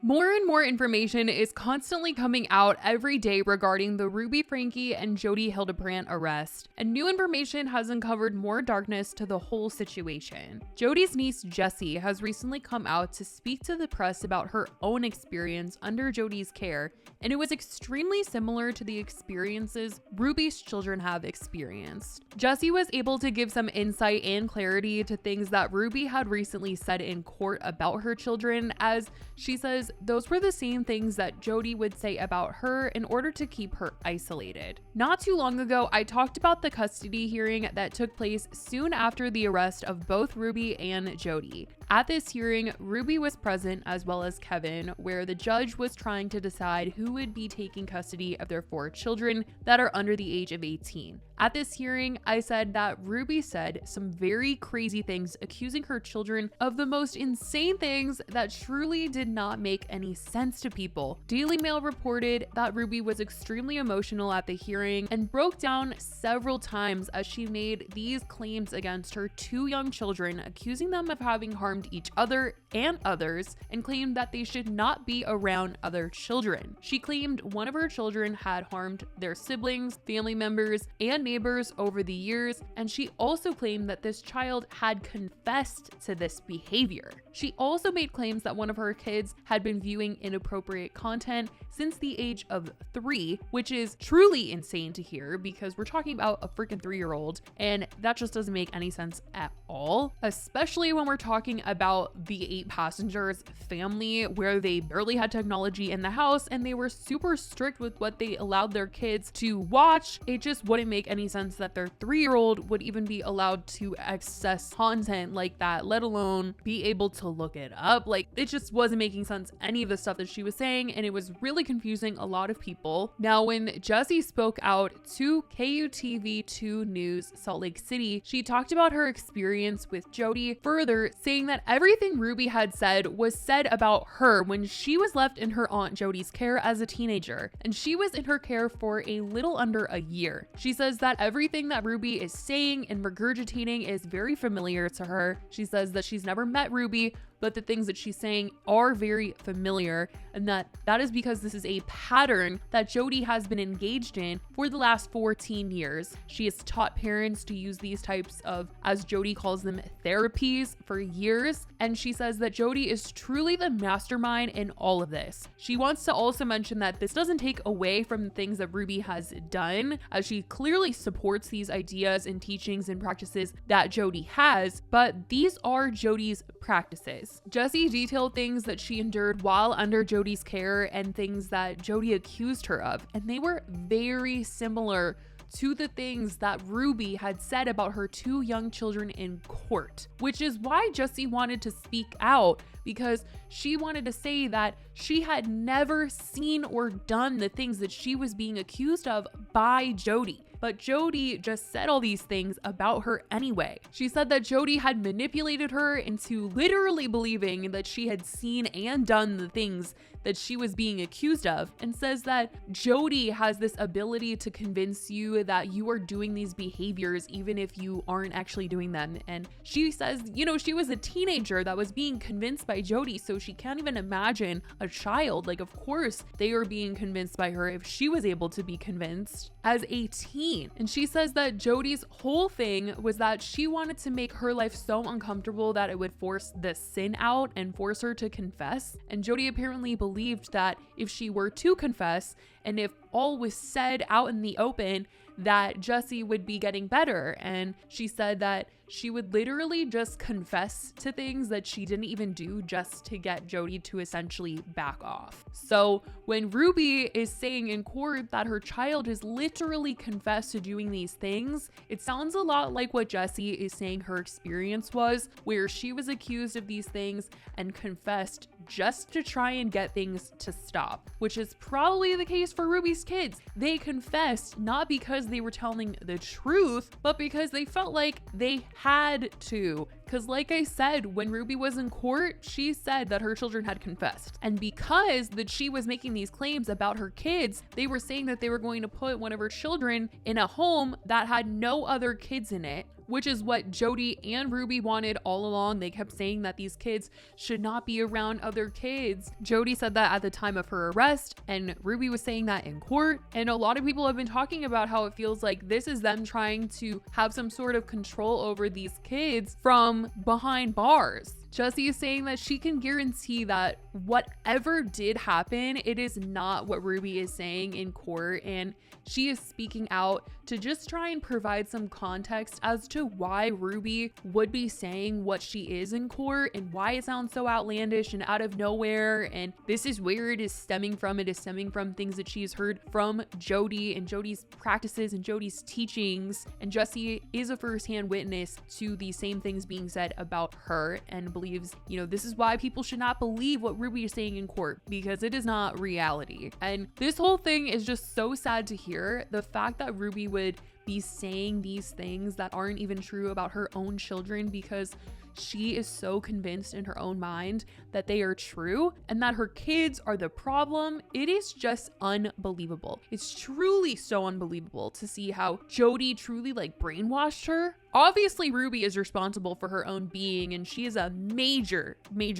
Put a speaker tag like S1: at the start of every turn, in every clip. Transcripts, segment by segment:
S1: More and more information is constantly coming out every day regarding the Ruby Franke and Jodi Hildebrandt arrest, and new information has uncovered more darkness to the whole situation. Jodi's niece Jessie has recently come out to speak to the press about her own experience under Jodi's care, and it was extremely similar to the experiences Ruby's children have experienced. Jessie was able to give some insight and clarity to things that Ruby had recently said in court about her children, as she says those were the same things that Jodi would say about her in order to keep her isolated. Not too long ago, I talked about the custody hearing that took place soon after the arrest of both Ruby and Jodi. At this hearing, Ruby was present as well as Kevin, where the judge was trying to decide who would be taking custody of their 4 children that are under the age of 18. At this hearing, I said that Ruby said some very crazy things, accusing her children of the most insane things that truly did not make any sense to people. Daily Mail reported that Ruby was extremely emotional at the hearing and broke down several times as she made these claims against her 2 young children, accusing them of having harmed each other and others, and claimed that they should not be around other children. She claimed one of her children had harmed their siblings, family members, and neighbors over the years, and she also claimed that this child had confessed to this behavior. She also made claims that one of her kids had been viewing inappropriate content since the age of 3, which is truly insane to hear because we're talking about a freaking 3-year-old, and that just doesn't make any sense at all, especially when we're talking about the 8 passengers family where they barely had technology in the house and they were super strict with what they allowed their kids to watch. It just wouldn't make any sense that their 3-year-old would even be allowed to access content like that, let alone be able to look it up. Like, it just wasn't making sense, any of the stuff that she was saying, and it was really confusing a lot of people. Now, when Jessie spoke out to KUTV2 News Salt Lake City, she talked about her experience with Jodi, further saying that everything Ruby had said was said about her when she was left in her Aunt Jodi's care as a teenager, and she was in her care for a little under a year. She says that everything that Ruby is saying and regurgitating is very familiar to her. She says that she's never met Ruby, but the things that she's saying are very familiar, and that is because this is a pattern that Jodi has been engaged in for the last 14 years. She has taught parents to use these types of, as Jodi calls them, therapies for years, and she says that Jodi is truly the mastermind in all of this. She wants to also mention that this doesn't take away from the things that Ruby has done, as she clearly supports these ideas and teachings and practices that Jodi has, but these are Jodi's practices. Jessie detailed things that she endured while under Jodi's care and things that Jodi accused her of, and they were very similar to the things that Ruby had said about her 2 young children in court, which is why Jessie wanted to speak out, because she wanted to say that she had never seen or done the things that she was being accused of by Jodi. But Jodi just said all these things about her anyway. She said that Jodi had manipulated her into literally believing that she had seen and done the things that she was being accused of, and says that Jodi has this ability to convince you that you are doing these behaviors even if you aren't actually doing them. And she says, you know, she was a teenager that was being convinced by Jodi, so she can't even imagine a child. Like, of course they are being convinced by her if she was able to be convinced as a teen. And she says that Jodi's whole thing was that she wanted to make her life so uncomfortable that it would force the sin out and force her to confess. And Jodi apparently believed that if she were to confess and if all was said out in the open, that Jessie would be getting better. And she said that she would literally just confess to things that she didn't even do just to get Jodi to essentially back off. So when Ruby is saying in court that her child has literally confessed to doing these things, it sounds a lot like what Jessie is saying her experience was, where she was accused of these things and confessed just to try and get things to stop, which is probably the case for Ruby's kids. They confessed not because they were telling the truth, but because they felt like they had to. Because like I said, when Ruby was in court, she said that her children had confessed. And because that she was making these claims about her kids, they were saying that they were going to put one of her children in a home that had no other kids in it, which is what Jodi and Ruby wanted all along. They kept saying that these kids should not be around other kids. Jodi said that at the time of her arrest, and Ruby was saying that in court. And a lot of people have been talking about how it feels like this is them trying to have some sort of control over these kids from behind bars. Jessie is saying that she can guarantee that whatever did happen, it is not what Ruby is saying in court, and she is speaking out to just try and provide some context as to why Ruby would be saying what she is in court and why it sounds so outlandish and out of nowhere. And this is where it is stemming from. It is stemming from things that she's heard from Jodi and Jodi's practices and Jodi's teachings. And Jessie is a firsthand witness to the same things being said about her, and believes, you know, this is why people should not believe what Ruby is saying in court, because it is not reality. And this whole thing is just so sad to hear. The fact that Ruby would be saying these things that aren't even true about her own children because she is so convinced in her own mind that they are true and that her kids are the problem. It is just unbelievable. It's truly so unbelievable to see how Jodi truly brainwashed her. Obviously, Ruby is responsible for her own being, and she is a major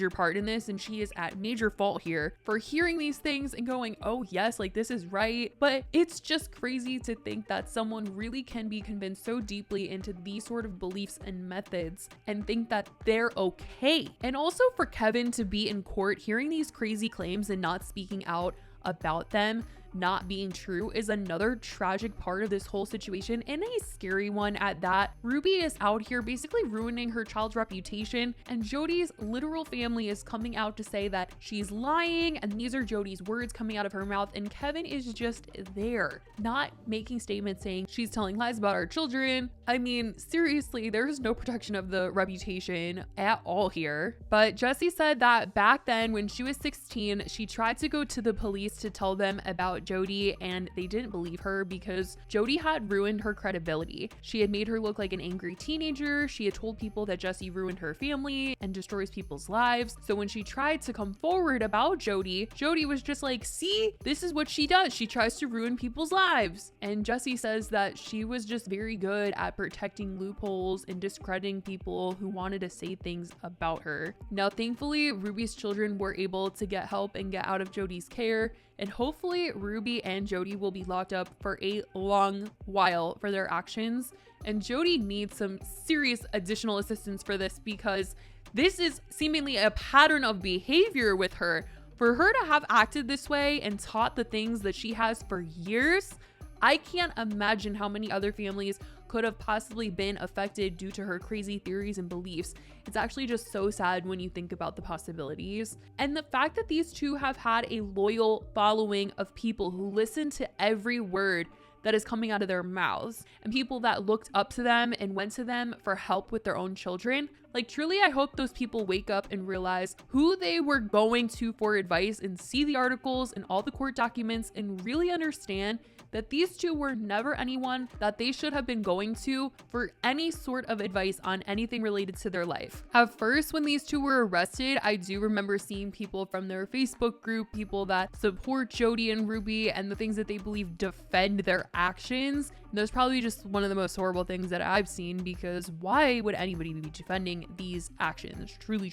S1: part in this, and she is at major fault here for hearing these things and going, oh yes, this is right. But it's just crazy to think that someone really can be convinced so deeply into these sort of beliefs and methods and think that they're okay. And also for Kevin to be in court hearing these crazy claims and not speaking out about them not being true is another tragic part of this whole situation, and a scary one at that. Ruby is out here basically ruining her child's reputation, and Jodi's literal family is coming out to say that she's lying, and these are Jodi's words coming out of her mouth, and Kevin is just there, not making statements saying she's telling lies about our children. I mean, seriously, there's no protection of the reputation at all here. But Jessie said that back then when she was 16, she tried to go to the police to tell them about Jodi, and they didn't believe her because Jodi had ruined her credibility. She had made her look like an angry teenager. She had told people that Jessie ruined her family and destroys people's lives. So when she tried to come forward about Jodi, Jodi was just like, see, this is what she does. She tries to ruin people's lives. And Jessie says that she was just very good at protecting loopholes and discrediting people who wanted to say things about her. Now, thankfully, Ruby's children were able to get help and get out of Jodi's care, and hopefully Ruby and Jodi will be locked up for a long while for their actions. And Jodi needs some serious additional assistance for this, because this is seemingly a pattern of behavior with her. For her to have acted this way and taught the things that she has for years, I can't imagine how many other families could have possibly been affected due to her crazy theories and beliefs. It's actually just so sad when you think about the possibilities. And the fact that these two have had a loyal following of people who listen to every word that is coming out of their mouths, and people that looked up to them and went to them for help with their own children. Truly, I hope those people wake up and realize who they were going to for advice, and see the articles and all the court documents and really understand that these two were never anyone that they should have been going to for any sort of advice on anything related to their life. At first, when these two were arrested, I do remember seeing people from their Facebook group, people that support Jodi and Ruby and the things that they believe defend their actions. And that's probably just one of the most horrible things that I've seen, because why would anybody be defending these actions? Truly,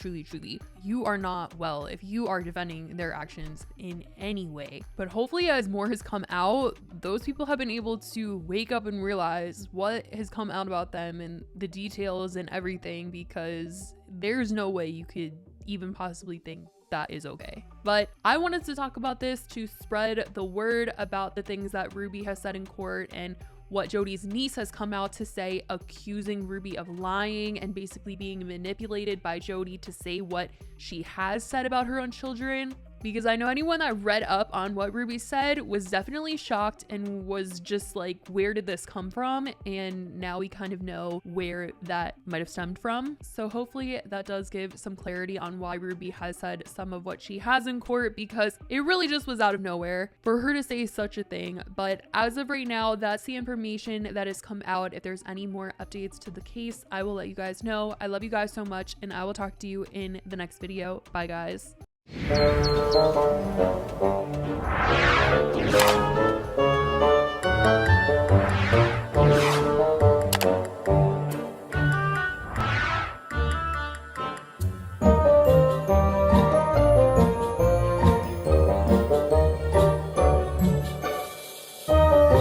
S1: you are not well if you are defending their actions in any way. But hopefully, as more has come out, those people have been able to wake up and realize what has come out about them and the details and everything, because there's no way you could even possibly think that is okay. But I wanted to talk about this to spread the word about the things that Ruby has said in court, and what Jodi's niece has come out to say, accusing Ruby of lying and basically being manipulated by Jodi to say what she has said about her own children. Because I know anyone that read up on what Ruby said was definitely shocked and was just like, where did this come from? And now we kind of know where that might have stemmed from. So hopefully that does give some clarity on why Ruby has said some of what she has in court, because it really just was out of nowhere for her to say such a thing. But as of right now, that's the information that has come out. If there's any more updates to the case, I will let you guys know. I love you guys so much, and I will talk to you in the next video. Bye, guys.